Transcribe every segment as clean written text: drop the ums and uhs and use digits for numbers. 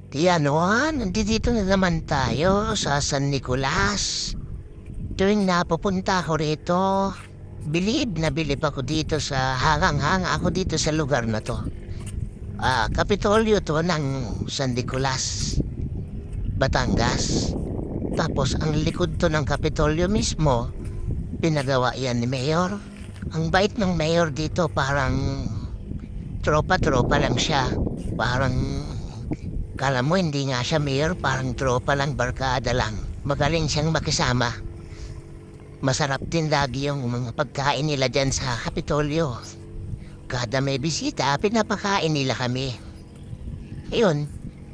Nandito na naman tayo sa San Nicolas. Tuwing napupunta ako rito, bilib na bilib ako dito sa hangang-hanga ako dito sa lugar na to. Kapitolyo to ng San Nicolas, Batangas. Tapos ang likod to ng Kapitolyo mismo, pinagawa yan ni Mayor. Ang bait ng Mayor dito, parang tropa-tropa lang siya. Parang kala mo hindi nga siya mayor, parang tropa lang, barkada lang. Magaling siyang makisama. Masarap din lagi yung mga pagkain nila dyan sa Kapitolyo. Kada may bisita, pinapakain nila kami. Ayun,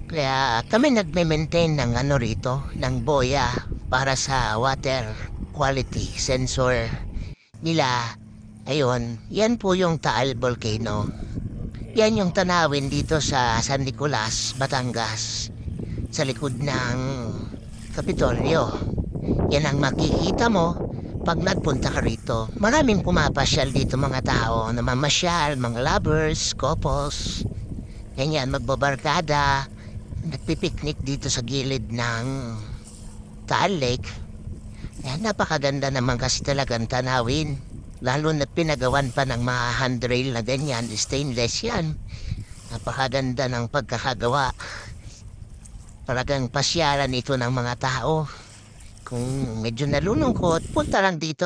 kaya kami nagme-maintain ng rito, ng boya para sa water quality sensor nila. Ayun, yan po yung Taal Volcano. Yan yung tanawin dito sa San Nicolas, Batangas. Sa likod ng Kapitolyo. Yan ang makikita mo pag nagpunta ka rito. Maraming pumapasyal dito mga tao na mamasyal, mga lovers, couples. Ganyan, magbabarkada. Nagpipiknik dito sa gilid ng Taal Lake. Yan, napakaganda naman kasi talagang tanawin. Lalo na pinagawan pa ng mga handrail na ganyan, stainless yan. Napakaganda ng pagkakagawa. Talagang pasyalan ito ng mga tao. Kung medyo nalulungkot, punta lang dito.